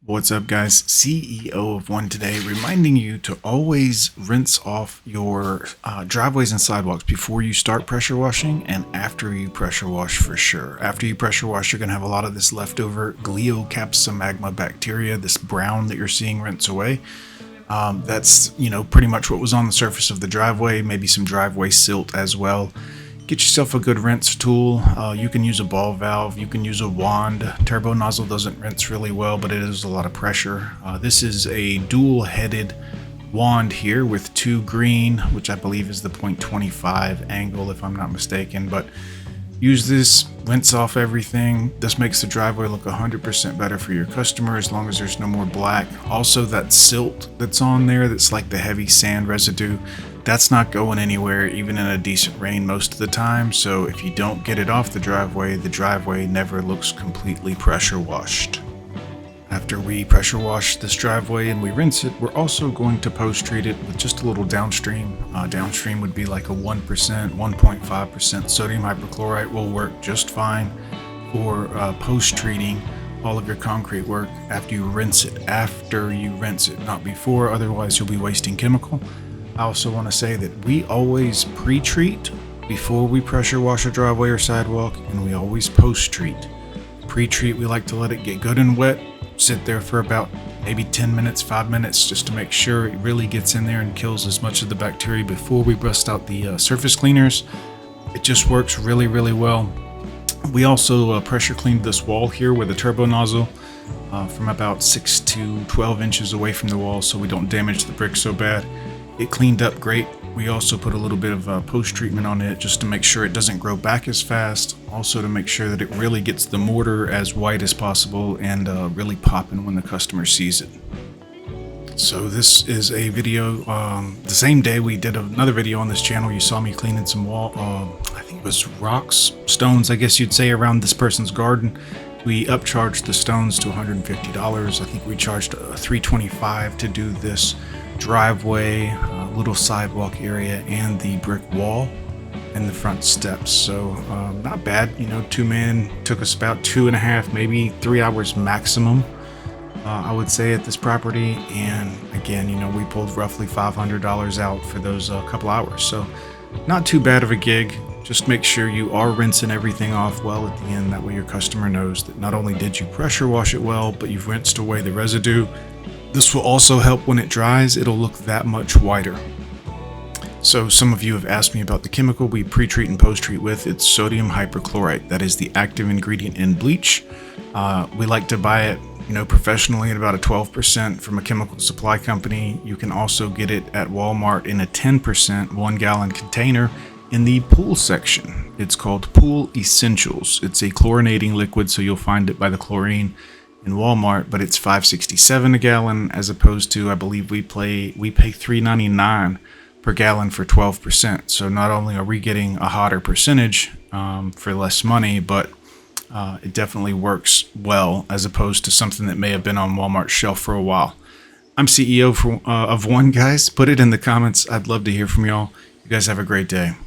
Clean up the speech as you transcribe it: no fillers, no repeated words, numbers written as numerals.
What's up, guys? CEO of One today, reminding you to always rinse off your driveways and sidewalks before you start pressure washing and after you pressure wash for sure. After you pressure wash, you're going to have a lot of this leftover Glioxapsomagma bacteria, this brown that you're seeing rinse away. That's, pretty much what was on the surface of the driveway, maybe some driveway silt as well. Get yourself a good rinse tool. You can use a ball valve, you can use a wand. Turbo nozzle doesn't rinse really well, but it is a lot of pressure. This is a dual-headed wand here with two green, which I believe is the 0.25 angle if I'm not mistaken, but use this, rinse off everything. This makes the driveway look 100% better for your customer as long as there's no more black. Also, that silt that's on there, that's like the heavy sand residue, that's not going anywhere even in a decent rain most of the time. So if you don't get it off the driveway never looks completely pressure washed. After we pressure wash this driveway and we rinse it, we're also going to post treat it with just a little downstream. Downstream would be like a 1%, 1.5% sodium hypochlorite will work just fine for post treating all of your concrete work after you rinse it. After you rinse it, not before, otherwise you'll be wasting chemical. I also want to say that we always pre-treat before we pressure wash a driveway or sidewalk, and we always post-treat. Pre-treat, we like to let it get good and wet, sit there for about maybe 10 minutes, 5 minutes, just to make sure it really gets in there and kills as much of the bacteria before we bust out the surface cleaners. It just works really, really well. We also pressure cleaned this wall here with a turbo nozzle from about 6 to 12 inches away from the wall so we don't damage the brick so bad. It cleaned up great. We also put a little bit of post-treatment on it just to make sure it doesn't grow back as fast. Also to make sure that it really gets the mortar as white as possible and really popping when the customer sees it. So this is a video, the same day we did another video on this channel. You saw me cleaning some wall, I think it was rocks, stones, I guess you'd say, around this person's garden. We upcharged the stones to $150. I think we charged $325 to do this driveway, little sidewalk area, and the brick wall and the front steps. So not bad. 2 men, took us about 2.5, maybe 3 hours maximum, I would say, at this property. And again, we pulled roughly $500 out for those couple hours. So not too bad of a gig. Just make sure you are rinsing everything off well at the end. That way your customer knows that not only did you pressure wash it well, but you've rinsed away the residue. This will also help when it dries. It'll look that much whiter. So some of you have asked me about the chemical we pre-treat and post-treat with. It's sodium hypochlorite. That is the active ingredient in bleach. We like to buy it, professionally at about a 12% from a chemical supply company. You can also get it at Walmart in a 10% 1-gallon container in the pool section. It's called Pool Essentials. It's a chlorinating liquid, so you'll find it by the chlorine in Walmart, but it's $5.67 a gallon as opposed to, I believe we pay $3.99 per gallon for 12%. So not only are we getting a hotter percentage for less money, but it definitely works well as opposed to something that may have been on Walmart's shelf for a while. I'm CEO of One, guys. Put it in the comments. I'd love to hear from y'all. You guys have a great day.